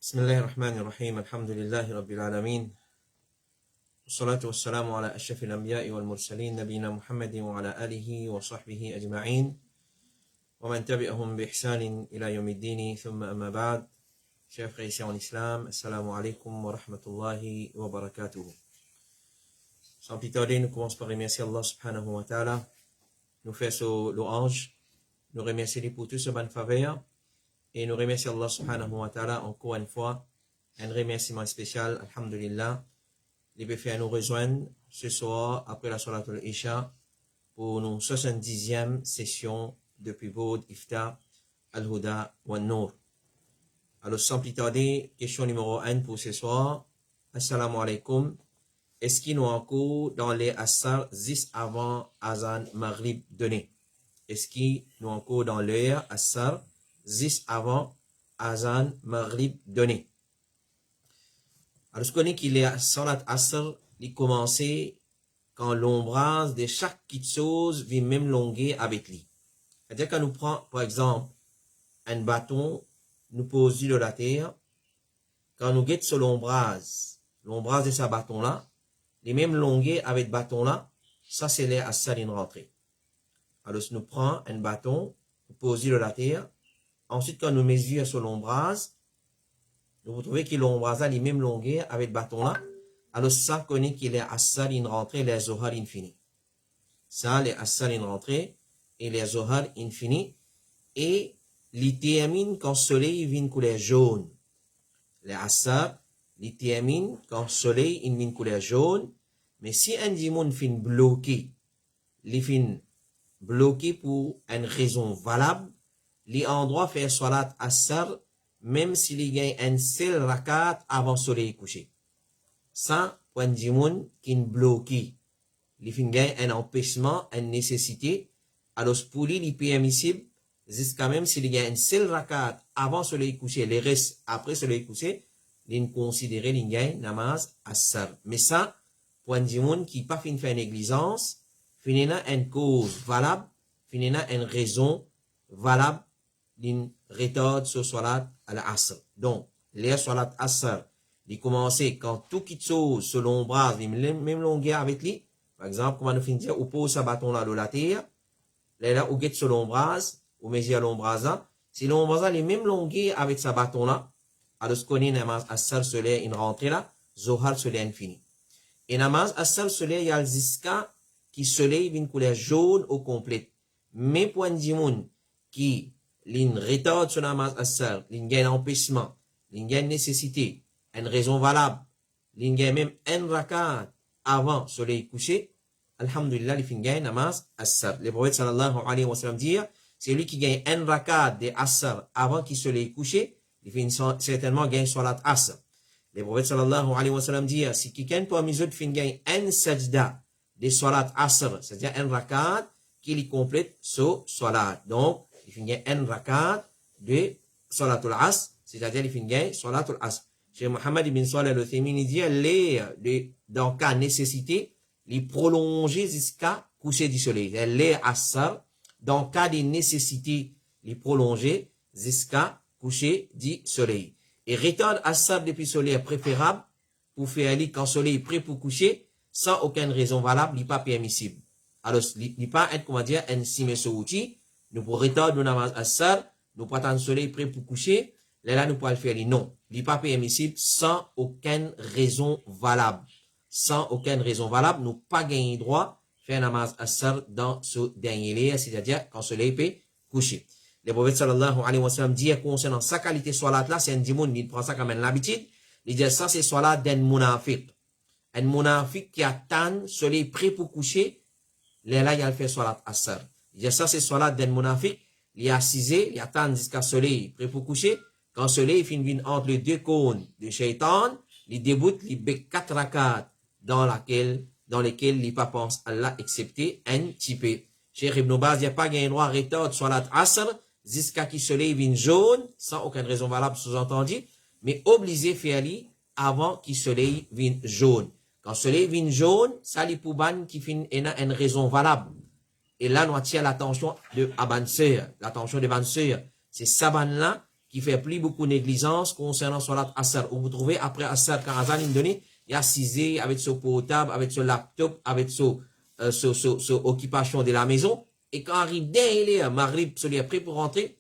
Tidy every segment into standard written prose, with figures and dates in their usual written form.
بسم الله الرحمن الرحيم الحمد لله رب العالمين والصلاة والسلام على أشرف الأنبياء والمرسلين نبينا محمد وعلى آله وصحبه أجمعين ومن تبعهم بإحسان إلى يوم الدين ثم أما بعد. Chers frères ici en islam, assalamu alaikum wa rahmatullahi wa barakatuh. Sans plus tarder, nous commençons par remercier Allah subhanahu wa ta'ala, nous faire ce louange, nous remercier pour tout ce bonne faveur. Et nous remercions Allah subhanahu wa ta'ala encore une fois. Un remerciement spécial, alhamdulillah. Il peut faire nous rejoindre ce soir après la salat al-Isha pour nos 70e session depuis Boud, Iftar, Al-Huda wa Nour. Alors sans plus tarder, question numéro 1 pour ce soir. Assalamu alaikum. Est-ce qu'il nous encore dans les Assar 10 avant Azan Maghrib donné? Est-ce qu'il nous encore dans l'heure Assar 10 avant Azan Maghrib donné? Alors, je connais qu'il est Salat Asr, il commence quand l'ombrage de chaque petite chose vient même longuer avec lui. C'est-à-dire quand nous prenons, par exemple, un bâton, nous posons de la terre, quand nous guettons sur l'ombrage de ce bâton-là, les mêmes longueurs avec ce bâton-là, ça c'est les Asr in rentrée. Alors, nous prenons un bâton, nous posons de la terre. Ensuite, quand nous mesurons sur l'ombrage, nous trouvons que l'ombrage a les mêmes longueurs avec le bâton-là. Alors, ça connaît qu'il est Asr in rentrée, les Zohar infini. Ça, les Asr in rentrée et les Zohar infini. Et les termine quand le soleil vient couleur jaune. Les Asr, les termine quand le soleil vient couleur jaune. Mais si un dimanche fin bloqué, les fin bloqué pour une raison valable, les endroits faire salat Asr, même s'il y a un seul rakat avant soleil couché. Ça, pour un dimanche qui est bloqué, les fin gagne un empêchement, une nécessité, alors pour lui, il est permissible, jusqu'à même s'il y a un seul rakat avant soleil couché, les restes après soleil couché, il considère qu'il gagne namaz Asr. Mais ça, pour un dimanche qui pas fin faire négligence, finina une cause valable, finina une raison valable, d'une rétorde sur salat al-Asr. Donc, les salat Asr, il commence quand tout qui chose sur l'ombrage, même longueur avec lui. Par exemple, comment nous finissons dire, ou pose ce bâton-là de la terre, là, ou guette sur l'ombrage, ou mesure l'ombrage, si l'ombrage a les mêmes longueurs avec ce bâton-là, alors ce qu'on est namaz Asr solaire, une rentrée là, Zohar solaire infini. Et namaz Asr solaire, il y a le ziska qui soleil vient couleur jaune au complet. Mais pour un dimoun qui l'une rétorde sur namaz Asr, l'une gagne empêchement, l'une gagne nécessité, une raison valable, l'une gagne même un rakat avant soleil couché, alhamdulillah, l'une gagne namaz Asr. Le prophète sallallahu alayhi wa sallam dit, c'est lui qui gagne un rakat de Asr avant qu'il soleil couché, il certainement gagne salat Asr. Le prophète sallallahu alayhi wa sallam dit, si quelqu'un parmi eux fin gagne un sajda de salat Asr, c'est-à-dire un rakat qui lui complète ce salat. Donc, il finit un rakat de Salatul Asr, c'est-à-dire il finit Salatul Asr. Chez Mohammed ibn Salih al-Uthaymin, il dit, dans cas nécessité, il prolonger jusqu'à coucher du soleil. Les Asr, dans cas de nécessité, il prolonger jusqu'à coucher du soleil. Et retard Asr depuis le soleil est préférable pour faire aller quand le soleil est prêt pour coucher, sans aucune raison valable, il n'est pas permissible. Alors, il n'est pas être, comment dire, un simesouti. Nous pour retarder le namaz Asr, nous pas attendre le soleil prêt pour coucher, là, nous pouvons le faire. Non, il n'est pas permissible sans aucune raison valable. Sans aucune raison valable, nous pas gagner droit faire namaz Asr dans ce dernier lieu, c'est-à-dire quand le soleil peut coucher. Le prophète sallallahu alayhi wa sallam dit concernant sa qualité salat là, c'est un dimoun, il prend ça comme une habitude, il dit ça c'est salat d'un munafiq. Un munafiq qui attend le soleil prêt pour coucher, là, il a fait salat Asr. Il dit ça c'est salat d'un munafiq, il est assisé, il attend jusqu'à le soleil prêt pour coucher. Quand le soleil finit entre les deux cônes de shaitan, il déboute, il bec 4 rakats dans lesquels il pas pense Allah excepté un petit peu. Cheikh Ibn Baz, il n'y a pas gagné droit à retard salat Asr jusqu'à qu'il soleil vienne jaune, sans aucune raison valable sous-entendu, mais obligé faire lui avant qu'il soleil vienne jaune. Quand le soleil vient jaune, ça li pour ban qui fin une raison valable. Et là, nous attirons l'attention de Abanseur, l'attention de Abanseur. C'est ça ban là qui fait plus beaucoup négligence concernant Salat Asr. Où vous trouvez après Asr, quand Azan il donné, il y a cisé avec son portable, avec son laptop, avec son occupation de la maison. Et quand arrive dès Maghrib, celui est prêt pour rentrer,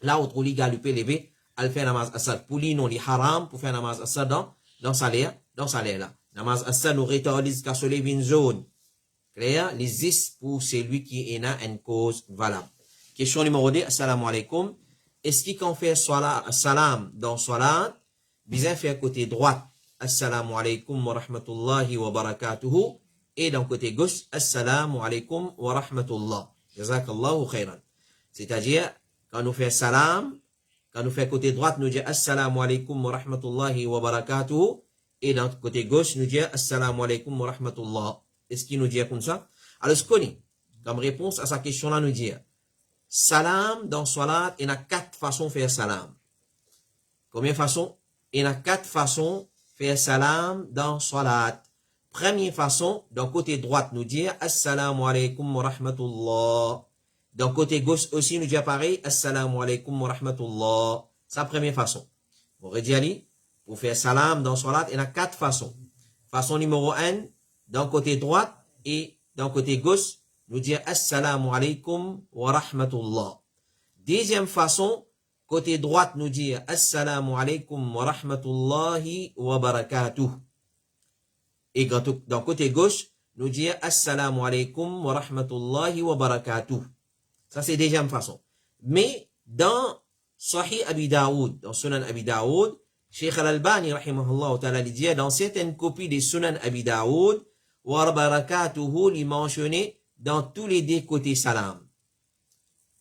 là, on trouve les gars, le PLV, elle fait namaz Asr. Pour lui, non, les haram, pour faire namaz Asr dans salaire là. Namaz Asr nous rétorise qu'à se lever une zone. Clair? Les is pour celui qui est dans une cause valable. Question numéro 2, assalamu alaikum. Est-ce qu'on fait salam dans salat, bien faire côté droit, assalamu alaikum wa rahmatullahi wa barakatuhu, et dans côté gauche, assalamu alaikum wa rahmatullah. Jazakallahu khairan. C'est-à-dire, quand nous fait salam, quand nous fait côté droite, nous dit assalamu alaikum wa rahmatullahi wa barakatuhu, et dans côté gauche, nous dit assalamu alaikum wa rahmatullah. Est-ce qu'il nous dit comme ça? Alors, ce qu'on est, comme réponse à sa question-là, nous dit salam dans salat, il y a 4 façons de faire salam. Combien de façons? Il y a 4 façons de faire salam dans salat. Première façon, dans côté droite, nous dit assalamu alaikum wa rahmatullah. Dans côté gauche aussi, nous dit pareil, assalamu alaikum wa rahmatullah. C'est la première façon. Vous redis, pour faire salam dans salat, il y a 4 façons. Façon numéro 1, dans côté droite et dans côté gauche, nous dire assalamu alaikum wa rahmatullah. Deuxième façon, côté droite, nous dire assalamu alaikum wa rahmatullahi wa barakatuh. Et dans côté gauche, nous dire assalamu alaikum wa rahmatullahi wa barakatuh. Ça, c'est deuxième façon. Mais dans Sahih Abi Daoud, dans Sunan Abi Daoud, Cheikh Al-Albani, rahimahullah ta'ala, dit dans certaines copies des Sunan Abi Daoud, wa barakatuhu, il mentionnait dans tous les deux côtés salam.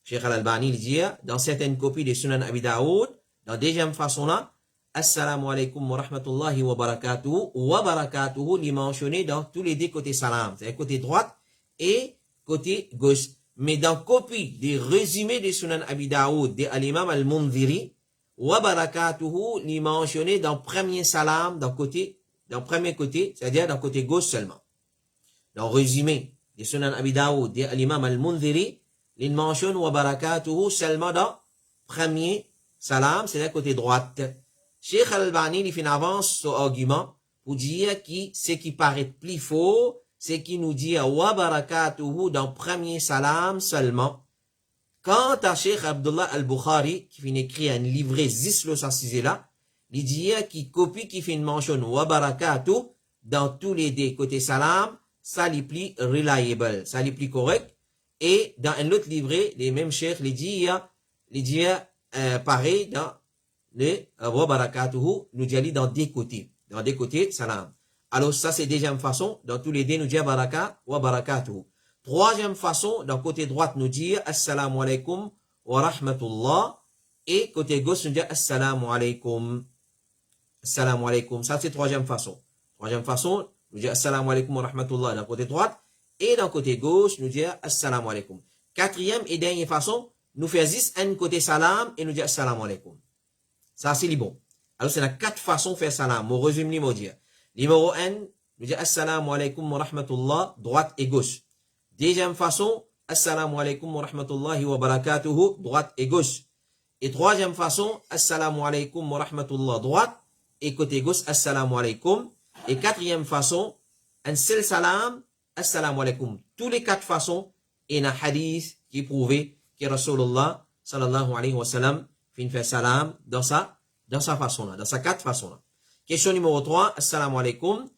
Cheikh Al-Albani dit dans certaines copies des Sunan Abi Daoud, dans deuxième façon là, assalamu alaikum wa rahmatullahi wa barakatuhu, il mentionné dans tous les deux côtés salam, c'est-à-dire côté droite et côté gauche. Mais dans copie des résumés des Sunan Abi Daoud de l'imam al-Mundhiri, wa barakatuhu, il mentionné dans premier salam, dans premier côté, c'est-à-dire dans côté gauche seulement. Dans résumé des Sunan Abi Daoud de l'imam al-Mundhiri, il mentionne wa barakatuhu seulement dans premier salam, c'est-à-dire côté droite. Cheikh Al-Albani, il fait une avance sur argument pour dire que ce qui paraît plus faux, c'est qu'il nous dit wa barakatuhu dans premier salam seulement. Quant à Cheikh Abdullah al-Bukhari, qui finit écrire un livret zislo sa là, il dit qu'il copie, qui fait une mention wa barakatuhu dans tous les deux côtés salam, ça est plus reliable, ça est plus correct. Et dans un autre livret, les mêmes cheikhs, il dit pareil dans le wa barakatuhu, nous dit dans des côtés salam. Alors ça c'est deuxième façon, dans tous les deux nous dit baraka wa barakatuhu. Troisième façon, dans côté droite nous dit assalamu alaikum wa rahmatullah, et côté gauche nous dit assalamu alaikum. Assalamu alaikum, ça c'est troisième façon. Troisième façon, nous dit assalamu alaikum wa rahmatullah dans côté droite, et dans côté gauche nous dit assalamu alaikum. Quatrième et dernière façon, nous faisons juste un côté salam et nous dit assalamu alaikum. Ça c'est le bon. Alors c'est la 4 façons de faire salam. Mon résumé numéro 10. Numéro 1, nous dit assalamu alaikum wa rahmatullah, droite et gauche. Deuxième façon, assalamu alaikum wa rahmatullahi wa barakatuhu, droite et gauche. Et troisième façon, assalamu alaikum wa rahmatullah, droite, et côté gauche, assalamu alaikum. Et quatrième façon, un seul salam, assalamu alaikum. Tous les 4 façons, il y a un hadith qui prouve que Rasulullah sallallahu alayhi wa sallam fait salam dans sa façon là, dans sa 4 façons là. Question numéro 3, assalamu alaikum.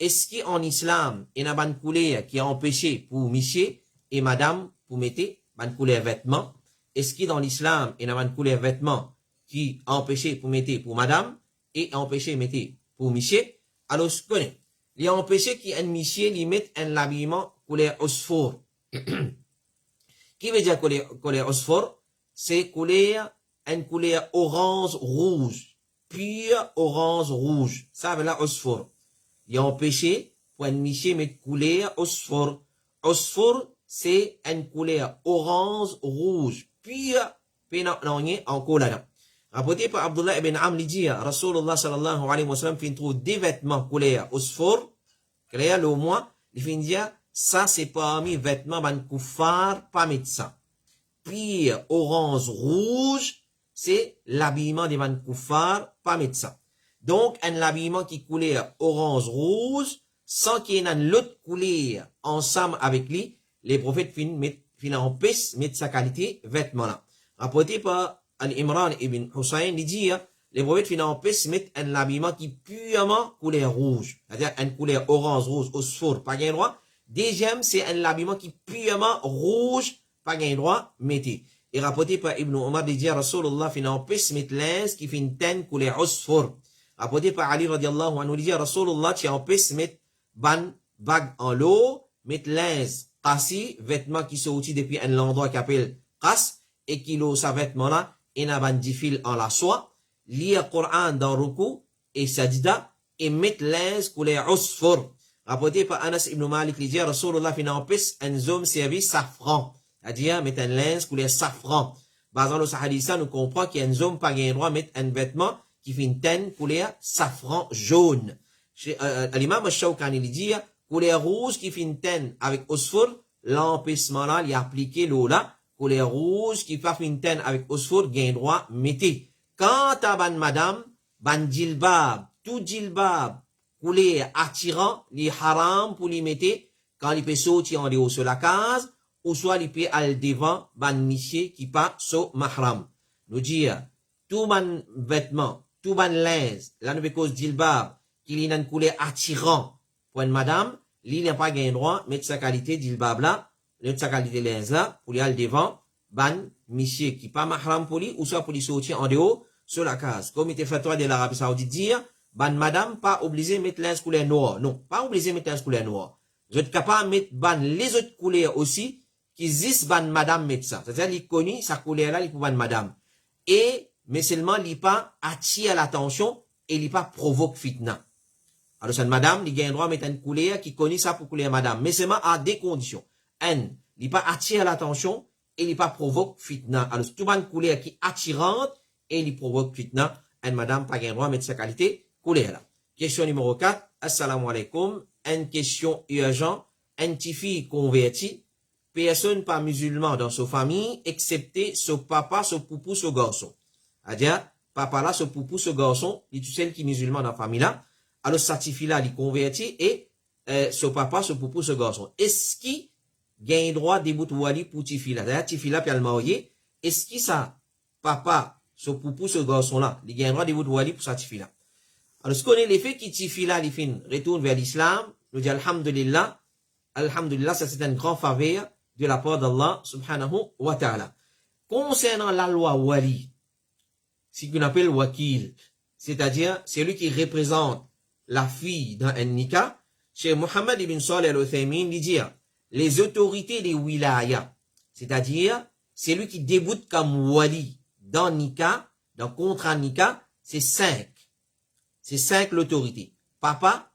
Est-ce qu'en islam, il y a une couleur qui est empêchée pour monsieur et madame pour mettre une couleur vêtements? Est-ce que dans l'islam, il y a une couleur vêtements qui est empêchée pour mettre pour madame et empêchée mettre pour monsieur? Alors, je connais. Il y a empêché qu'un monsieur lui mette un habillement couleur phosphore. Qui veut dire couleur phosphore? C'est une couleur orange-rouge. Pure orange-rouge. Ça veut dire phosphore. Il y a empêché pour un monsieur mettre couleur phosphore. Phosphore, c'est une couleur orange-rouge. Pure, en couleur. Rapporté par Abdullah ibn Amr, il dit, Rasulullah sallallahu alayhi wa sallam, il trouve des vêtements couleur phosphore, clair, le moins, il fait dire, ça c'est parmi vêtements ban koufar, pas médecin. Pire orange rouge, c'est l'habillement des van koufar, pas médecin. Donc, un habillement qui couleur orange-rouge, sans qu'il y ait une autre couleur ensemble avec lui, les prophètes finissent en paix, mettent sa qualité vêtement là. Rapporté par Al-Imran ibn Hussein, il dit, les prophètes finissent en paix, mettent un habillement qui purement couleur rouge, c'est-à-dire une couleur orange-rouge, au sourd, pas gain droit. Deuxième, c'est un habillement qui purement rouge, pas gain droit, mettez. Et rapporté par Ibn Omar, il dit, Rasulullah finissent en paix, mettent l'ins qui fait une teinte couleur osphore. Rapporté par Ali radiallahu anhu, il dit, Rasulullah, tu en paix, mettre ban bague en l'eau, mettre linge qassi, vêtement qui sorti depuis un endroit qui appelle qas, et qui l'eau sa vêtement là, et n'a ban difil en la soie, lire Coran dans ruku, et sajda, et mettre linge couleur osphore. Rapporté par Anas ibn Malik, il dit, Rasulullah finna en paix, un homme servi safran. C'est-à-dire, mettre un linge couleur safran. Basant le hadith, nous comprenons qu'il y a un homme pas gain droit mettre un vêtement qui fait une teinte couleur safran jaune. L'imam Shawkani dit, couleur rouge qui fait une teinte avec osphore, l'empêchement là, il a appliqué l'eau là, couleur rouge qui fait une teinte avec osphore, gain droit, mettez. Quant à ban madame, ban djilbab, tout djilbab, couleur attirant, li haram pour li mettre, quand il peut sortir en dehors sur la case, ou soit il peut aller devant, ban monsieur qui pas sur mahram. Nous dire, tout ban vêtement, tout ban linge, là nous veut cause djilbab, qu'il y a une couleur attirant pour une madame, il n'a pas gain droit, mettre sa qualité djilbab là, mettre sa qualité linge là, pour y aller devant, ban monsieur qui pas mahram pour lui, ou soit pour lui sortir en dehors, sur la case. Comme il était fatwa de l'Arabie Saoudite dire, ban madame pas obligé de mettre linge couleur noir. Non, pas obligé de mettre linge couleur noir. Vous êtes capable de mettre ban les autres couleurs aussi, qui disent ban madame mettre ça. C'est-à-dire, il connaît sa couleur là, il pour ban madame. Et, mais seulement, il pas attire l'attention, et il pas provoque fitna. Alors, c'est madame, il a un droit de mettre une couleur qui connaît ça pour couleur madame. Mais seulement à des conditions. Un, il pas attire l'attention, et il pas provoque fitna. Alors, c'est tout une couleur qui est attirante, et il provoque fitna. Un madame, pas un droit de mettre sa qualité, couleur là. Question numéro 4. Assalamu alaikum. Une question urgente. Un petit fille converti. Personne pas musulman dans sa famille, excepté son papa, son poupou, son garçon. C'est-à-dire, papa là, son poupou, son garçon, il est tout seul qui est musulman dans la famille là. Alors, sa fille là, il converti et son papa, son poupou, son garçon. Est-ce qu'il gagne droit de bout wali pour fille là? C'est-à-dire, fille là, puis elle marié. Est-ce qu'il ça, papa, son poupou, son garçon là, il gagne droit de bout wali pour sa fille là? Alors, ce qu'on est l'effet qui fille là, il retourne vers l'islam, nous dit alhamdulillah. Alhamdulillah, ça c'est un grand faveur de la part d'Allah subhanahu wa ta'ala. Concernant la loi wali, ce qu'on appelle wakil, c'est-à-dire celui qui représente la fille dans un nikah, chez Muhammad ibn Salih al-Uthaymin, il dit, les autorités des wilaya, c'est-à-dire celui qui déboute comme wali dans nikah, dans contrat nikah, c'est 5. C'est 5 l'autorité. Papa,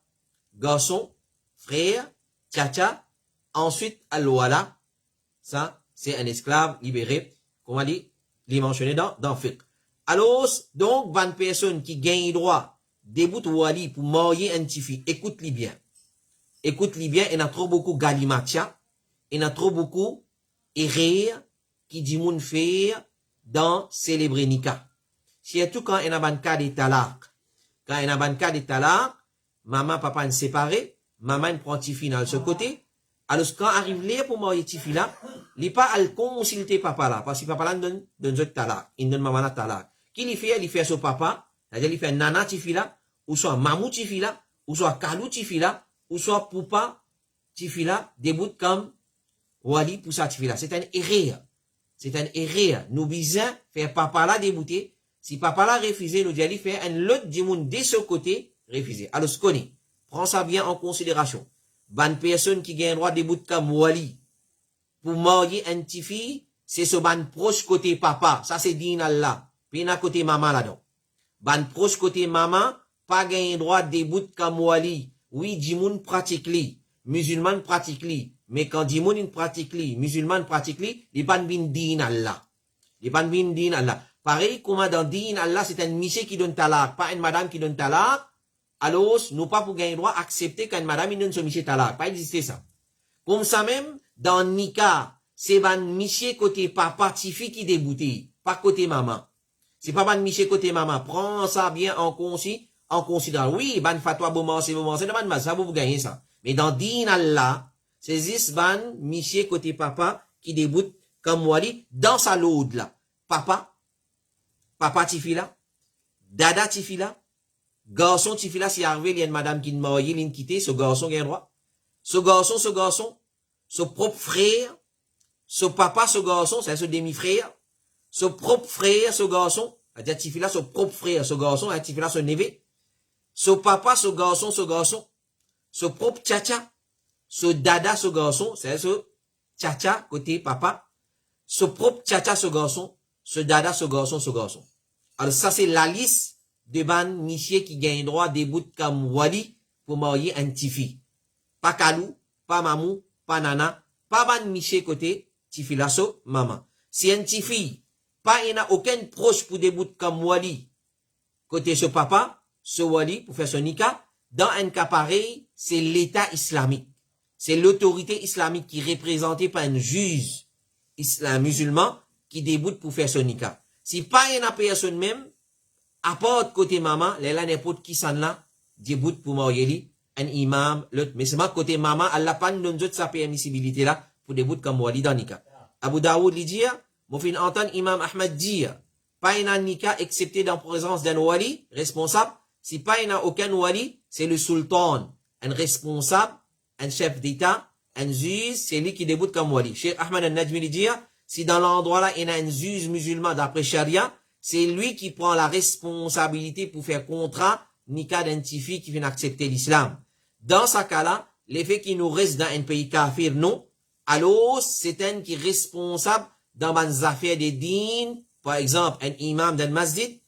garçon, frère, tchacha, ensuite al-wala, ça, c'est un esclave libéré, comme on dit, il mentionné dans fiqh. Alors, donc, 20 personnes qui gagnent droit, déboute wali pour marier un petit fille, écoute-les bien. Écoute-les bien, il y a trop beaucoup galimatia, il y a trop beaucoup erreur qui dit moun faire dans célébrer nikah. Surtout quand il y a un cas de talaq. Quand il y a un cas de talaq, maman, papa sont séparés, maman prend petit fille dans ce côté. Alors, quand arrive l'air pour marier petit fille là, il n'est pas à le consulter papa là, parce que papa là donne un talaq, il donne maman là talaq. Qui il fait son papa, c'est-à-dire il fait nana petit fille là, ou soit mamou petit fille là, ou soit kalou petit fille là, ou soit poupa petit fille là, déboute comme wali pour sa petit fille là. C'est un erreur. C'est un erreur. Nous visons faire papa là débouter. Si papa là refusé, nous disons faire un lot du monde de ce côté refusé. Alors, ce qu'on est, prends ça bien en considération. Ban personne qui gagne droit déboute comme wali pour marier un petit fille, c'est ce ban proche côté papa. Ça, c'est din Allah. Puis, à côté maman là-dedans. Ban proche côté maman, pas gagne droit déboute comme wali. Oui, dimoun pratique li. Musulman pratique li. Mais quand dimoun pratique li, musulman pratique li, il ban bin din Allah. Il ban bin din Allah. Pareil, comme dans din Allah, c'est un monsieur qui donne talak, pas une madame qui donne talak. Alors, nous pas pour gagner droit accepter qu'une madame donne son monsieur talak. Pas exister ça. Comme ça même, dans Nika, c'est ban monsieur côté papa, tifi qui débouté, pas côté maman. C'est pas ban miché côté maman. Prends ça bien en considérant. Oui, ban fatwa bon c'est ban mal, ça vous gagnez ça. Mais dans din Allah, c'est zis ban miché côté papa qui déboute comme wali dans sa load là. Papa tifila, dada tifila, garçon tifila si arrivé, il y a une madame qui ne marié, il quitté, ce garçon gagne droit. Ce garçon, ce propre frère, ce papa, ce garçon, c'est ce demi-frère, ce propre frère, ce garçon, c'est-à-dire tifila, ce propre frère, ce garçon, tifila, ce névé, ce papa, ce garçon, ce propre tchacha, ce dada, ce garçon, c'est ce tchacha côté papa, ce propre tchacha, ce garçon, ce dada, ce garçon. Alors ça c'est la liste de ban monsieur qui gagne droit des bouts comme wali pour marier un tifi. Pas kalou, pas mamou, pas nana, pas ban monsieur côté tifi lasso maman. Si un tifi, pas il n'a aucun proche pour des bouts comme wali côté ce papa, ce wali pour faire son nika, dans un cas pareil, c'est l'État islamique. C'est l'autorité islamique qui est représentée par un juge musulman qui déboute pour faire son nika. Si pas une personne même, à part côté maman, les là n'importe qui s'en là, déboute pour marier un imam, l'autre. Mais c'est pas côté maman, Allah pas nous donne sa permissibilité là, pour déboute comme wali dans nika. Abu Daoud lui dit, mon fin entend imam Ahmad dire, pas une nika excepté dans présence d'un wali, responsable. Si pas il n'a aucun wali, c'est le sultan, un responsable, un chef d'État, un juge, c'est lui qui déboute comme wali. Cheikh Ahmad al-Najmi lui dit, si dans l'endroit là, il y a un juge musulman d'après Sharia, c'est lui qui prend la responsabilité pour faire contrat, nika d'un tifi qui vient accepter l'islam. Dans ce cas-là, l'effet qui nous reste dans un pays kafir, non. Alors, c'est un qui est responsable dans les affaires des dînes, par exemple, un imam d'un masjid,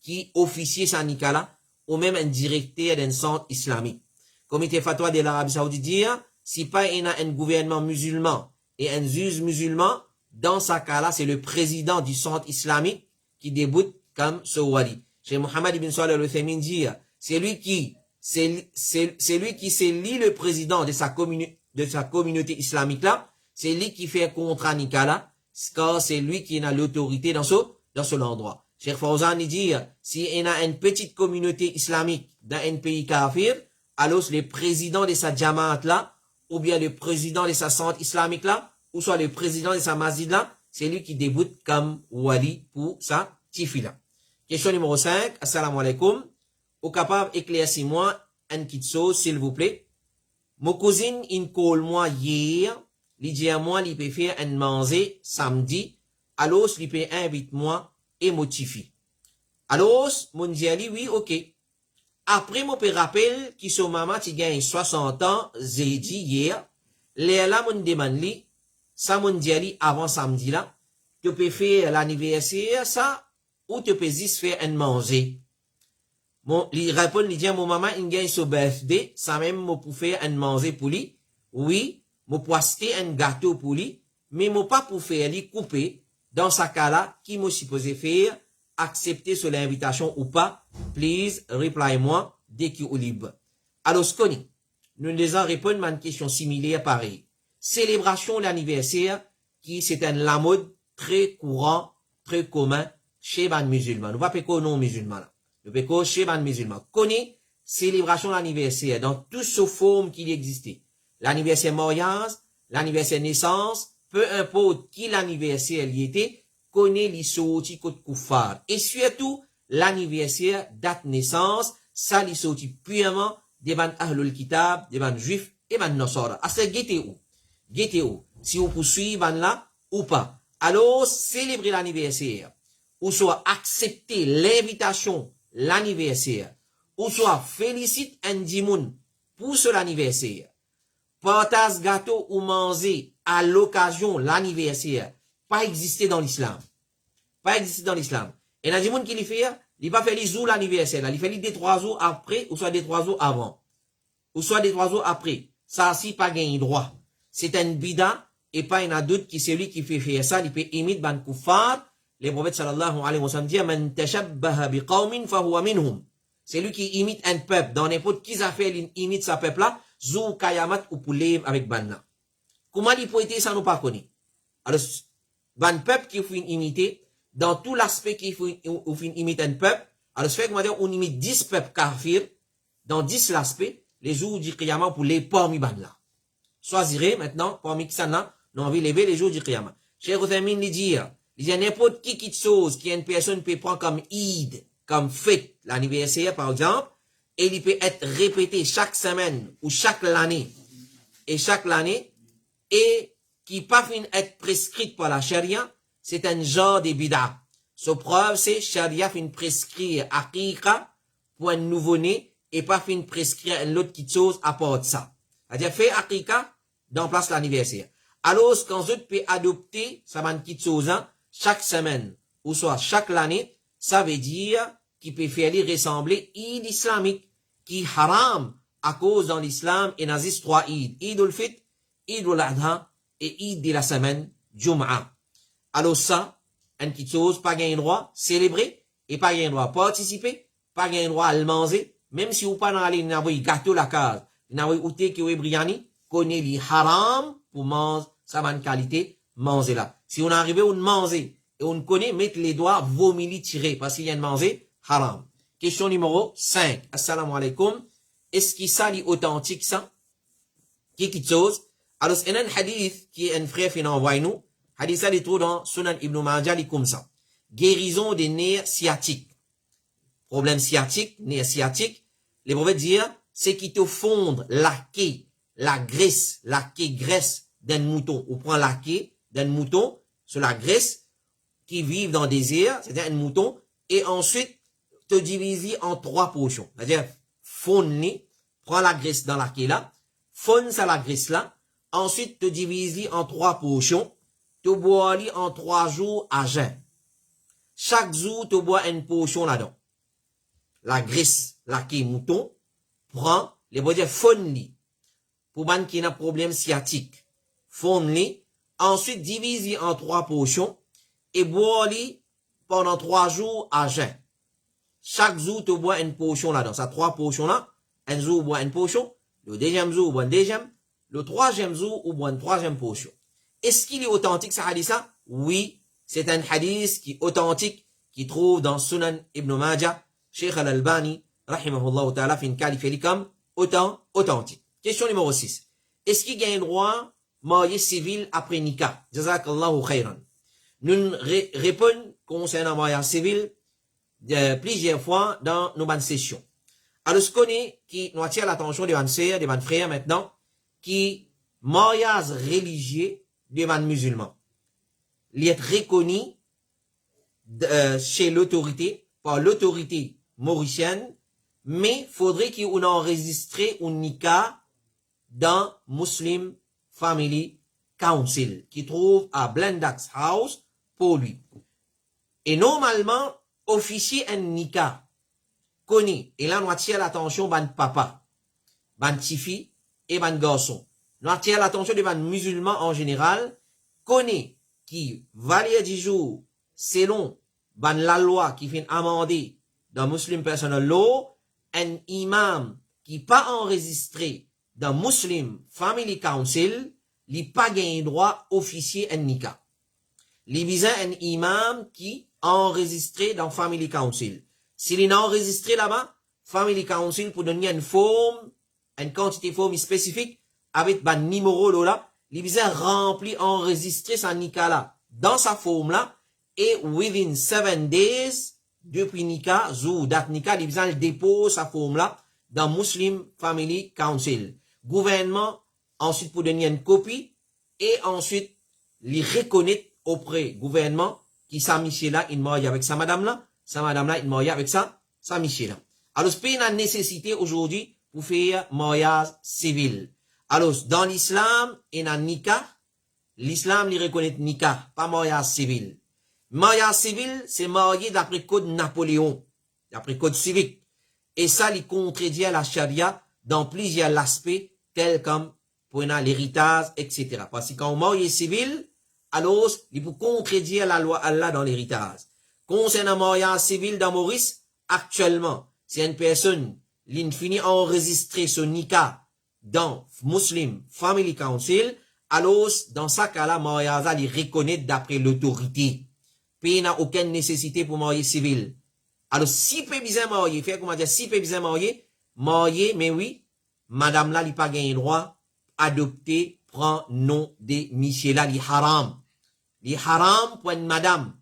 qui officier sa nika là, ou même un directeur d'un centre islamique. Comité fatwa de l'Arabie Saoudite dit, si pas il y a un gouvernement musulman et un juge musulman, dans ce cas-là, c'est le président du centre islamique qui déboute comme ce wali. Chez Mohammed ibn Salih al-Uthaymin dit, c'est lui qui s'élit le président de sa communauté islamique là, c'est lui qui fait contrat nika là, car c'est lui qui a l'autorité dans ce endroit. Cheikh Fawzan dit, si il y a une petite communauté islamique dans un pays kafir, alors le président de sa jamaat là, ou bien le président de sa centre islamique là, ou soit le président de sa masjid là, c'est lui qui déboute comme wali pour sa tifila. Question numéro 5, assalamu alaikum. Au capable éclaircissez-moi un petit chose, s'il vous plaît. Mon cousine, il call moi hier, il dit à moi, il peut faire un manger samedi, alors il peut inviter moi et motifi. Alors, mon dit, oui, ok. Après, mon père rappelle que son maman, qui gagne 60 ans, j'ai dit hier, là, mon demande, ça, mon dit, avant samedi, là, tu peux faire l'anniversaire, ça, ou tu peux juste faire un manger. Mon, il répond, il dit, mon maman, il gagne son birthday, ça même, moi, pour faire un manger pour lui. Oui, moi, pour acheter un gâteau pour lui, mais moi, pas pour faire lui couper. Dans ce cas-là, qui m'a supposé faire, accepter sur l'invitation ou pas, please, reply-moi dès qu'il est libre. Alors, ce qu'on nous les répondre à une question similaire pareil. Célébration l'anniversaire, qui c'est un la mode très courant, très commun chez les musulmans. Nous ne pouvons pas non musulmans là. Nous pouvons chez les musulmans. Connaît célébration l'anniversaire dans toutes ces formes qu'il existait. L'anniversaire mariage, l'anniversaire naissance, peu importe qui l'anniversaire y était, connaît les sorties côté koufar. Et surtout, l'anniversaire, date naissance, ça les sorties purement des ban ahlul kitab, des ban juifs et ban nosora. À ce guettez où? Si vous poursuivez là ou pas. Alors, célébrer l'anniversaire, ou soit accepter l'invitation, l'anniversaire, ou soit félicite un dimoun pour ce l'anniversaire. Partage gâteau ou manger à l'occasion l'anniversaire, pas exister dans l'islam. Pas exister dans l'islam. Et il y a des gens qui le font, il va faire les jours l'anniversaire, il fait les 3 jours après, ou soit des 3 jours avant. Ou soit des 3 jours après. Ça, si pas gagné droit. C'est un bida, et pas un doute qui c'est lui qui fait faire ça, il peut imiter ban kuffar. Le prophète sallallahu alayhi wa sallam dit, man tashabbaha bi qawmin fahuwa minhum. C'est lui qui imite un peuple. Dans n'importe qui a fait, il imite sa peuple là, zou kayamat ou poulev avec banna. Comment il peut être ça nous pas connaît? Alors, ban peuple qui faut imiter, dans tout l'aspect qui imite un peuple, alors ce fait qu'on on imite 10 peuples kafir, dans 10 l'aspect, les jours du Qiyamah pour les parmi ban là. Choisirez maintenant, parmi qui ça là, nous envie lever les jours du Qiyamah. Cheikh Othaymin lui dit, il y a n'importe qui chose qui une personne peut prendre comme Eid, comme fête, l'anniversaire par exemple, et il peut être répété chaque semaine ou chaque année, et qui pas fin être prescrite par la charia, c'est un genre de bid'a. So preuve, c'est charia fin prescrire aqiqa pour un nouveau-né et pas fin prescrire une autre petite chose à part de ça. C'est-à-dire, fait aqiqa dans place l'anniversaire. Alors, quand vous peut adopter, ça va une petite chose, hein, chaque semaine, ou soit chaque année, ça veut dire qu'il peut faire ressembler Eid islamique, qui haram à cause dans l'islam et nazis 3 Eid. Eid al-Fitr, Eid al-Adha et Eid de la semaine, Jum'a. Alors ça, une petite chose, pas gain droit, célébrer, et pas gain droit participer, pas gain droit à le manger, même si vous pas dans aller n'avez gâteau la case, n'avez outé qui est briani, connaît les haram pour manger, ça va une qualité, manger là. Si on arrive à manger, et on connaît, mettre les doigts, vomir, tirer, parce qu'il y a de manger, haram. Question numéro 5. Assalamu alaikum. Est-ce qu'il s'allie authentique ça? Qui chose? Alors, c'est un hadith qui est un frère qui envoie nous. Hadith ça, il trouve dans Sunan Ibn Majah, comme ça. Guérison des nerfs sciatiques. Problème sciatique, nerfs sciatiques. Les prophètes disent, c'est qui te fondent la graisse d'un mouton. On prend la queue d'un mouton sur la graisse qui vivent dans des airs, c'est-à-dire un mouton, et ensuite, te diviser en 3 portions. C'est-à-dire, fondre, prends la graisse dans la queue là, fondre ça la graisse là, ensuite te diviser en 3 portions, te bois en 3 jours à jeun. Chaque jour, te bois une portion là-dedans. La graisse, la queue mouton, prend, les bois dire fondre, pour ban qui a un problème sciatique. Fondre, ensuite diviser en 3 portions, et bois pendant 3 jours à jeun. Chaque jour, tu bois une portion là-dedans. Ça, 3 portions là. Un jour, tu bois une portion. Le deuxième jour, tu bois une deuxième. Le troisième jour, tu bois une troisième portion. Est-ce qu'il est authentique, ce hadith-là? Oui, c'est un hadith qui est authentique, qui trouve dans Sunan Ibn Majah. Cheikh Al-Albani, rahimahullah ta'ala, fin qualifié comme authentique. Question numéro 6. Est-ce qu'il y a un droit marié civil après nikah? Jazakallahu khayran. Nous répondons concernant mariage civil plusieurs fois dans nos bonnes sessions. Alors, ce qu'on est, qui nous attire l'attention des bonnes sœurs, des bonnes frères maintenant, qui mariage religieux des bonnes musulmans. Il est reconnu chez l'autorité, par l'autorité mauricienne, mais faudrait qu'on enregistre un nikah dans Muslim Family Council, qui trouve à Blendax House pour lui. Et normalement, officier un nikah connaît, et là, nous attire l'attention ban papa, ban tifi et ban garçon. Nous attire l'attention des ban musulmans en général, connaît qui valait 10 jours, selon ban la loi qui fait amender dans Muslim Personal Law, un imam qui pas enregistré dans Muslim Family Council, li pas gain droit officier un nikah. Li visa un imam qui enregistré dans Family Council. S'il est enregistré là-bas, Family Council pour donner une forme, une quantité de forme spécifique, avec un numéro là, il visa rempli, enregistrer sa nikah là, dans sa forme là, et within 7 days, depuis nikah, zou date nikah, il visa dépose sa forme là, dans Muslim Family Council. Gouvernement, ensuite pour donner une copie, et ensuite, les reconnaître auprès gouvernement, qui sa monsieur là, il marie avec sa madame là, il marie avec sa monsieur là. Alors, c'est une nécessité aujourd'hui pour faire mariage civil. Alors, dans l'islam, il y a nikah. L'islam, il reconnaît nikah, pas mariage civil. Mariage civil, c'est marié d'après code Napoléon, d'après code civique. Et ça, il contredit la charia dans plusieurs aspects, tels comme, pour l'héritage, etc. Parce que quand on marie civil, alors, il faut contredire la loi Allah dans l'héritage. Concernant le mariage civil dans Maurice, actuellement, c'est une personne, l'infini enregistré son nikah dans Muslim Family Council, alors, dans ce cas-là, mariage, il reconnaît d'après l'autorité. pays n'a aucune nécessité pour marier civil. Alors, si peut bien marier, fait comment dire, si peut bien marier, mais oui, madame là, il pas gagné droit, adopter, prend nom de monsieur là, li haram. Li haram pour une madame.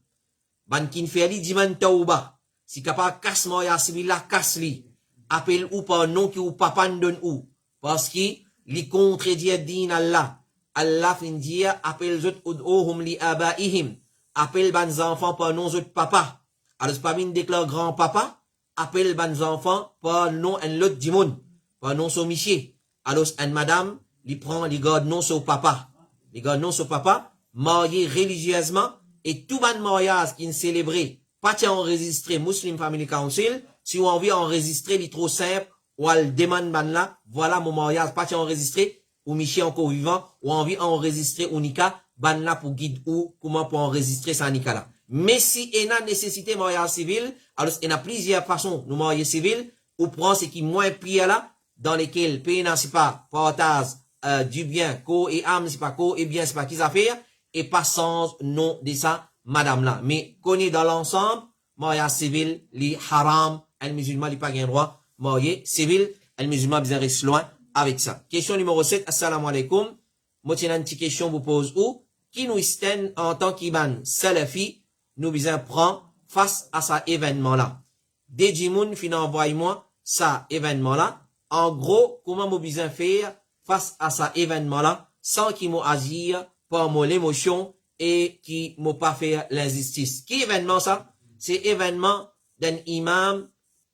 Ban kin fait li diman tauba. Si capable casse mariage civil là, casse li. Appelle ou pas nom qui ou papa donne ou. Parce que, li contredit din Allah. Allah fin dire, appelle zot ud'uhum li abaihim. Appelle ban enfants par nom zot papa. Alors, c'est pas min déclare grand-papa. Appelle ban enfants par nom un lot dimon. Par nom son miché. Alors, un madame, li prend, li garde nom son papa. Li garde nom son papa, marié religieusement, et tout ban mariage qui est célébré, pas enregistré Muslim Family Council, si on envie enregistrer, li trop simple, ou elle demande ban là, voilà mon mariage, pas enregistré, ou Miché encore vivant, ou envie enregistrer ou Nika, ban là pour guide ou, comment pour enregistrer ça Nika là. Mais si il y a nécessité mariage civil, alors il y a plusieurs façons de mariage civil, ou prend ce qui moins pire là, dans lesquels pays c'est pas partage du bien, co et âme, c'est pas co et bien, c'est pas qu'ils affaires, et pas sans nom de ça, madame là. Mais connaît dans l'ensemble, mariage civil, li haram, un musulman, li pas gain droit, mariage civil, un musulman bien reste loin avec ça. Question numéro 7, assalamu alaikum. Moi, tiens, une petite question vous pose où? Qui nous stand en tant qu'Iban Salafi, nous bien prend face à ça événement là? Des Jimoun, fin envoie-moi ça événement là. En gros, comment vous bien faire face à ça événement là, sans qu'il m'ont agir par mon émotion et qui m'ont pas fait l'injustice. Qui événement ça? C'est événement d'un imam,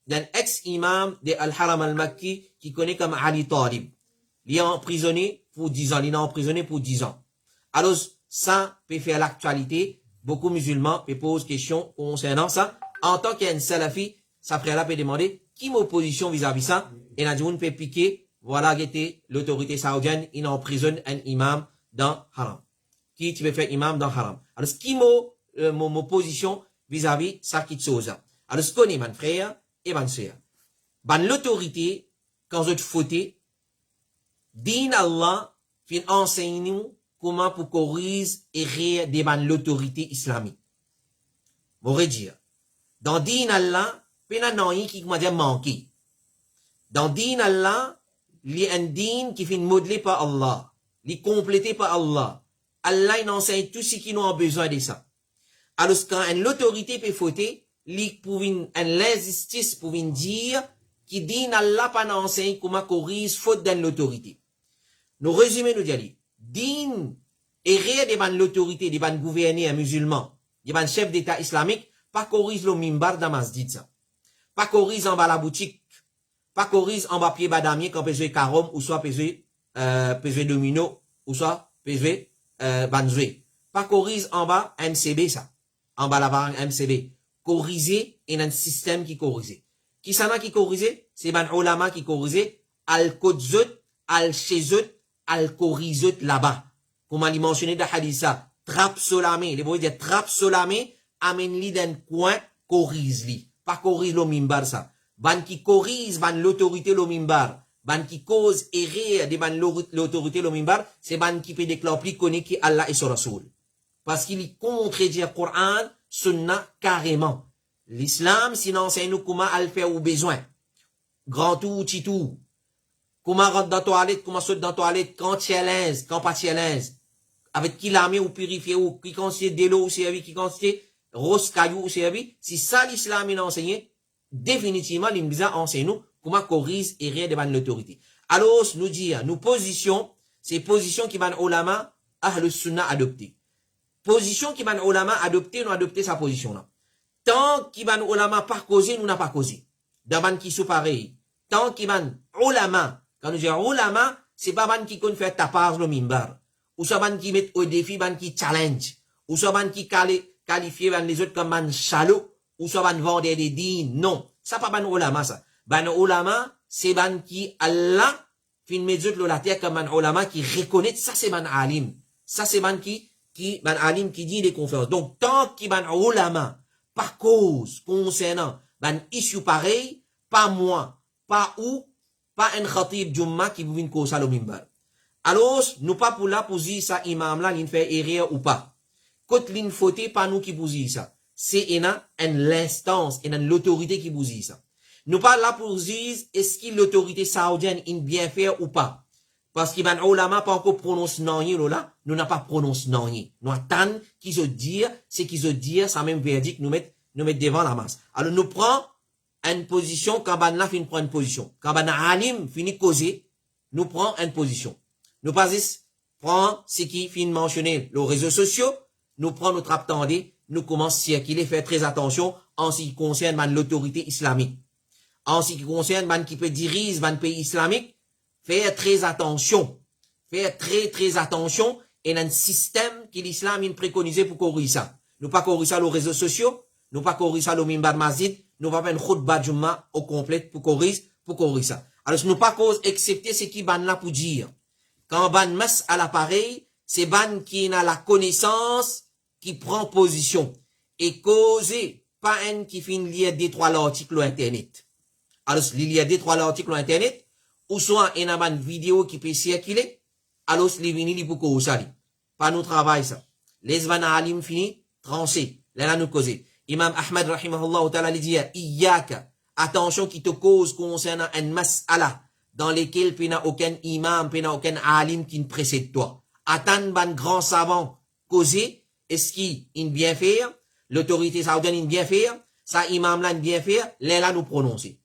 d'un ex-imam de Al-Haram al-Makki qui connaît comme Ali Talib. Il est emprisonné pour 10 ans. Il est emprisonné pour 10 ans. Alors, ça peut faire l'actualité. Beaucoup de musulmans peuvent poser question concernant ça. En tant qu'un salafi, ça ferait là peut demander qui m'opposition vis-à-vis ça. Et la peut piquer, voilà, l'autorité saoudienne, il emprisonne un imam dans Haram. Qui tu veux faire imam dans Haram? Alors, ce qui mon position vis-à-vis ça qui chose. Alors, ce qu'on est, mon frère et mon sœur. Ben, l'autorité, quand je te foutais, din Allah, fin enseigne nous comment pour corriger et rire devant l'autorité islamique. M'aurait dire. Dans din Allah, pena nan qui m'a dit manqué. Dans din Allah, il y a un din qui fait modelé par Allah, il est complété par Allah. Allah il enseigne tout ce qui nous a besoin de ça. Alors quand une autorité peut fauter, il pour une l'injustice pour dire qui din Allah pas enseigne comment corriger faute d'une l'autorité. Nous résumons nous dire din et rien devant l'autorité devant gouverneur musulman, devant chef d'état islamique, pas corriger le mimbar dans masjid ça. Pas corriger en bas la boutique. Pas corriger en bas pied badamier quand PG carom ou soit PG domino ou soit PG banzoué. Pas corriger en bas MCB ça. En bas la barre MCB. Corriger et un système qui corrige. Qui s'en a qui corrige? C'est ban ulama qui corrige. Al kodzot, al chezot, al corrige là-bas. Comme on l'a mentionné dans hadith ça. Trap solamé. Les boys disent trap solamé. Amène li d'un coin, corrige li. Pas corrige le mimbar ça. Ban qui corrige, ban l'autorité le mimbar. Ban qui cause erreur de ban l'autorité le mimbar, c'est ban qui peut déclarer connaît qui Allah et son Rasoul. Parce qu'il contredit le Coran, sunna carrément. L'islam, sinon enseigne nous comment al faire au besoin. Grand tout, petit tout. Comment rentrer dans la toilette, comment sortir dans la toilette, quand tu es l'aise, quand pas tu es l'aise. Avec qui l'armée ou purifier ou qui considère de l'eau ou servi, qui considère rose caillou ou servi. Si ça l'islam il a enseigné, définitivement, l'imbiza enseigne nous comment corriger et rien devant l'autorité. Alors, nous dire, nous position, c'est position qui van ulama, ahlus sunnah adopté. Position qui van ulama adopté, nous adopté sa position là. Tant qui van ulama pas causé, nous n'a pas causé. D'abord qui sont pareil. Tant qui van ulama, quand nous disons ulama, c'est pas ban qui compte faire tapage le mimbar. Ou soit ban qui met au défi, ban qui challenge. Ou soit ban qui qualifie ban les autres comme ban chalot. Ou soit ban vendre des dînes. Non. Ça pas ban ulama ça. Ban ulama, c'est ban qui Allah, fin met autres la terre comme ban ulama qui reconnaît, ça c'est ban alim. Ça c'est ban ban alim qui dit des conférences. Donc, tant qui ban ulama, par cause, concernant, ban issue pareil, pas moi, pas où, pas un khatib Jumma qui vous vient cause à l'omimbar. Alors, nous pas pour là pour dire ça imam là, il fait erreur ou pas. Côte l'in fauté, pas nous qui vous dit ça. C'est l'instance, l'autorité qui vous dit ça. Nous pas là pour dire, est-ce que l'autorité saoudienne est bien faire ou pas? Parce qu'il y a un ulama pas encore prononce non, là, nous n'a pas prononcé non. Nous attendons qu'ils se disent, c'est qu'ils se disent, ça même verdict, nous mettre devant la masse. Alors, nous prenons une position, quand ban là, fin prend une position. Quand ban alim finit causer, nous prenons une position. Nous pas prend ce qui finit mentionner les réseaux sociaux, nous prenons notre attendez, nous commençons à circuler, faire très attention en ce qui concerne l'autorité islamique. En ce qui concerne qui peut diriger le pays islamique, faire très attention. Faire très attention et un système que l'islam a préconisé pour corriger ça. Nous pas corriger ça aux réseaux sociaux, nous pas corriger ça au mimbar masjid, nous pas faire une khutbah jumma au complet pour corriger ça. Alors, nous pas cause accepter ce qui ban là pour dire. Quand ban mas à l'appareil, c'est ban qui a la connaissance, qui prend position. Et causer, pas un qui finit lire des trois articles sur Internet. Alors, il y a des trois articles sur Internet, ou soit il y a une vidéo qui peut circuler, alors il vient pour causer ça. Pas nous travail ça. Les van alim fini, tranché. Là, nous causer. Imam Ahmad, rahimahullah, ta'ala, dit, iyaka, attention qui te cause concernant un mas'ala, dans lesquels il n'y a aucun imam, il n'y a aucun alim qui ne précède toi. Attends, ban grand savant, causer, est-ce qu'il bien faire, l'autorité saoudienne bien faire, ça imam là bien faire, là nous prononcer.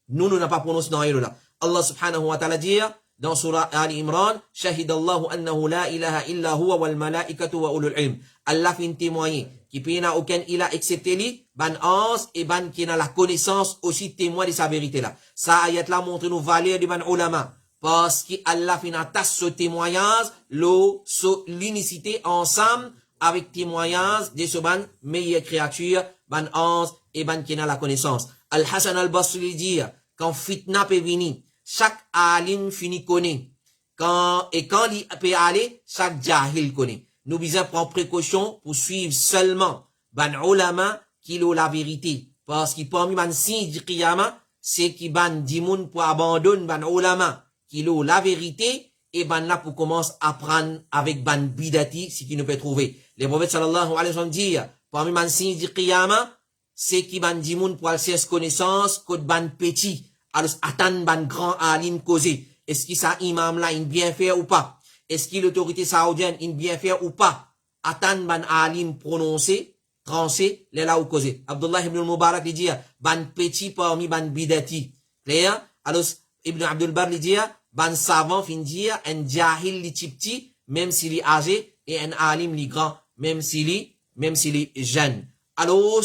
Nous n'avons pas prononcé dans là. Allah subhanahu wa ta'ala dit, dans surah Ali Imran, Shahidallahu annahu la ilaha illa huwa wal malaikatu wa ulul ilm. Allah fait témoigner qui peut n'a aucun ilah excepté lui, ban ans et ban qui n'a la connaissance aussi témoin de sa vérité là. Ça ayat là montre nous valeur de ban ulama. Parce que Allah fait n'a tasse ce témoignage, l'unicité ensemble avec témoignage de ce ban meilleure créature, ban ans et ban qui n'a la connaissance. Al-Hassan al-Basri dit, quand fitna peut venir, chaque alim finit connaît. Quand il peut aller, chaque jahil connaît. Nous devons prendre précaution pour suivre seulement ban ulama qui ont la vérité. Parce que parmi ban signe du qiyama, c'est qui ban dimoun pour abandonner ban ulama qui ont la vérité et ban là pour commencer à prendre avec ban bidati, ce qui nous peut trouver. Le prophète sallallahu alayhi wa sallam dit, parmi ban signe du qiyama, c'est qui ban dimoun pour aller connaissance, que ban petit. Alors, attendre ban grand alim causé. Est-ce que ça imam là, il bien fait ou pas? Est-ce que l'autorité saoudienne, il bien fait ou pas? Attendre ban alim prononcé, tranché, les là ou causé. Abdullah ibn Mubarak lui dit, ban petit parmi ban bidati. Clair? Alors, Ibn Abdul Bar lui dit, ban savant fin dire, un jahil li petit, même s'il est âgé, et un alim li grand, même s'il est jeune. Alors,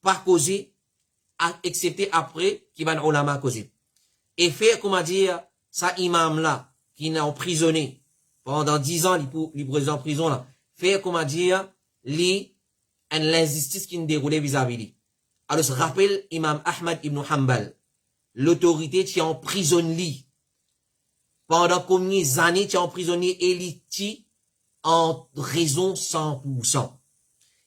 pas causé, excepté après qui va ulama causer. Et faire, comment dire, ça imam là, qui n'a emprisonné pendant 10 ans, il est en prison là, faire, comment dire, l'injustice qui ne déroulait vis-à-vis lui. Alors, je rappelle imam Ahmad ibn Hanbal, l'autorité qui emprisonne lui, pendant combien d'années qui emprisonné Eliti en raison 100%.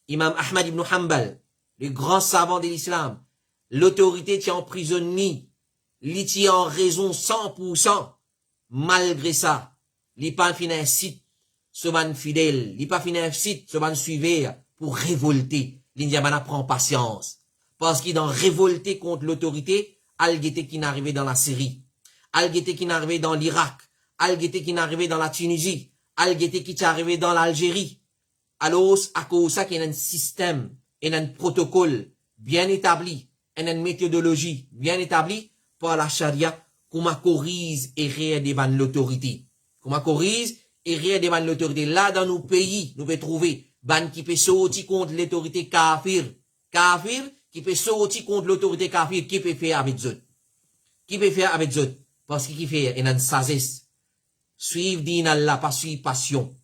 Imam Ahmad ibn Hanbal, le grand savant de l'islam, l'autorité qui emprisonne lui en raison 100%. Malgré ça, il pas fin un site, ce ban fidèle, il pas fin un site, ce ban suiveur, pour révolter. L'India prend patience. Parce qu'il dans révolter contre l'autorité, Al-Ghete qui n'arrivait dans la Syrie, Al-Ghete qui n'arrivait dans l'Irak, Al-Ghete qui n'arrivait dans la Tunisie, Al-Ghete qui est arrivé dans l'Algérie. Alors, à cause de ça, qu'il y a un système, et un protocole bien établi, et une méthodologie bien établie par la charia, comment corrige et rien devant l'autorité. Comment corrige et rien devant l'autorité. Là, dans nos pays, nous pouvons trouver ban qui peut sortir contre l'autorité kafir. Kafir qui peut sortir contre l'autorité kafir. Qui peut faire avec eux? Qui peut faire avec eux? Parce qu'il fait une sagesse. Suivre din Allah, pas suivre passion.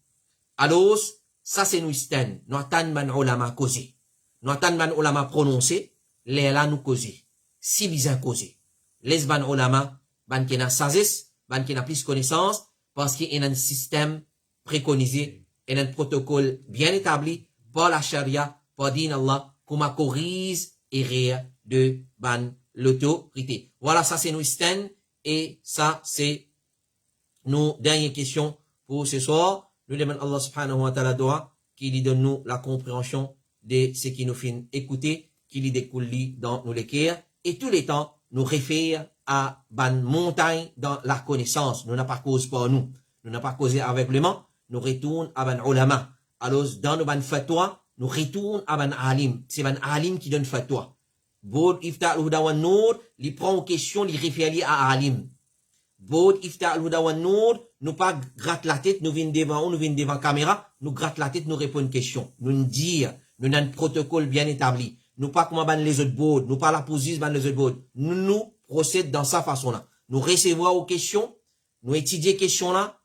Alors, ça c'est nous stand. Nous attendons ban ulama causer. Nous attendons ban ulama prononcer. Les là nous causer. Si bizarre causer. Les ban ulama, ban qui n'a sagesse, ban qui n'a plus connaissance, parce qu'il y a un système préconisé, et un protocole bien établi par la charia, par din Allah, comment corrige et rire de ban l'autorité. Voilà, ça c'est nous stand, et ça c'est nos dernières questions pour ce soir. Nous demandons Allah subhanahu wa ta'ala doa, qui lui donne nous la compréhension de ce qui nous fait écouter, qui lui découle dans nous l'équerre, et tous les temps, nous réfère à ban montagne dans la connaissance. Nous n'avons pas cause pour nous. Nous n'avons pas causé aveuglement. Nous retournons à ban ulama. Alors, dans nos ban fatwa, nous retournons à ban alim. C'est ban alim qui donne fatwa. Bod ifta al-huda wa nour, il prend en question, il réfère à alim. Bod ifta al-huda wa nour, nous pas gratte la tête, nous venons devant la caméra, nous gratte la tête, nous répondons une question. Nous nous dire, nous avons un protocole bien établi. Nous pas comment ban les autres boards, nous pas la position ban les autres boards. Nous procèdons dans sa façon-là. Nous recevons aux questions, nous étudions les questions-là,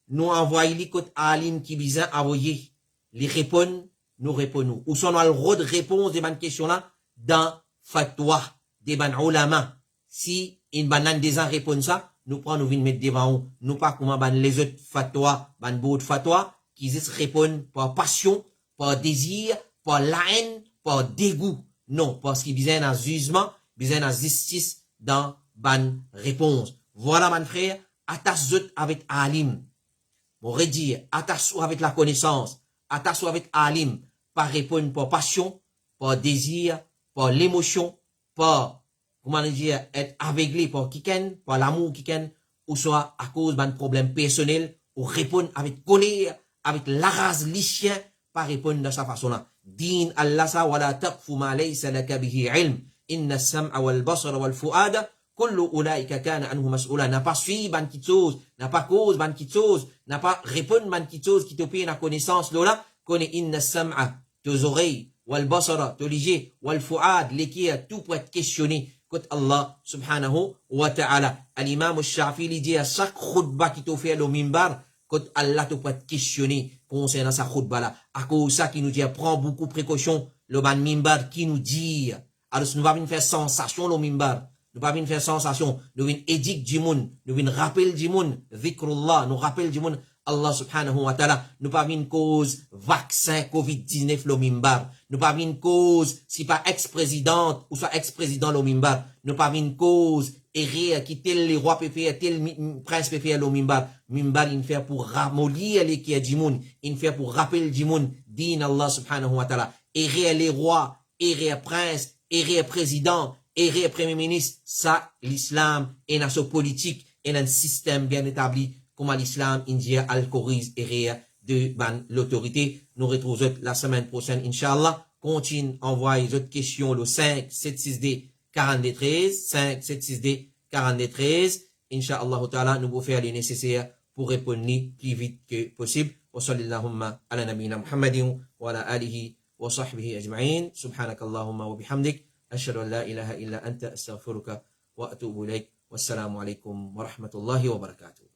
nous envoyons les codes à alim qui vient envoyer. Les répondent, nous répondons. Ou sont dans le rôle de réponse des questions-là dans fatwa, des ban ulama. Si une banane des gens répond ça, nous prenons, nous venons mettre devant nous. Nous pas comment ban les autres fatwa, ban board fatwa, qui répondent par passion, par désir, par la haine, par dégoût. Non, parce qu'ils besoin d'un jugement, besoin d'un justice dans ban réponse. Voilà, mon frère, attache-toi avec alim. Mon redire, attache-toi avec la connaissance, attache-toi avec alim, pas répondre par passion, par désir, par l'émotion, par, comment dire, être aveuglé par quiken, par l'amour quiken, ou soit à cause d'un problème personnel, ou répondre avec colère, avec la race lichien, pas répondre de sa façon-là. Din Allah sa wala taqfu ma laysa laka bihi ilm. Inna as-sam'a wal basara wal fu'ada kullu ulaika kana anhu mas'ula. N'a pas suivi ban petite chose, n'a pas cause ban petite chose, n'a pas répondre ban petite chose qui te paye la connaissance là, connaît inna as-sam'a, tes oreilles, wal basara, tes yeux, wal fu'ad, l'équier, tout pour être questionné. Côte Allah subhanahu wa ta'ala. Al-imam al-Shafi'i dit à chaque khutbah qui te fait le mimbar, quand Allah te peut questionner concernant sa khutbah là. À cause ça qui nous dit, prends beaucoup de précautions, le ban mimbar qui nous dit, alors nous va venir faire sensation le mimbar. Nous va venir faire sensation. Nous venir édict du monde. Nous venir rappel du monde. Dhikrullah. Nous rappel du monde. Allah subhanahu wa ta'ala. Nous pas venir cause vaccin COVID-19 le mimbar. Nous pas venir cause, si pas ex-présidente ou soit ex-président le mimbar. Nous pas venir cause, et qui tel les rois peut faire, tel prince peut faire le mimbar. Mimbar, il fait pour ramollir les qui est du monde. Il fait pour rappeler du monde. Din Allah subhanahu wa ta'ala. Et les rois, et prince, et président, et premier ministre. Ça, l'islam est dans sa politique, et dans un système bien établi. Comme l'islam, India, al-Khoriz, et de l'autorité. Nous retrouvons la semaine prochaine, Inch'Allah. Continue, envoyer les autres questions, le 576D 4213, 576D 4213. Inch'Allah ta'ala, nous allons faire le nécessaire pour répondre plus vite que possible. Wa sallallahu ala nabina Muhammadin wa ala alihi wa sahbihi ajma'in. Subhanakallahumma wa bihamdik. Ashhadu an la ilaha illa anta astaghfiruka wa atubu ilayk. Wassalamu alaikum wa rahmatullahi wa barakatuh.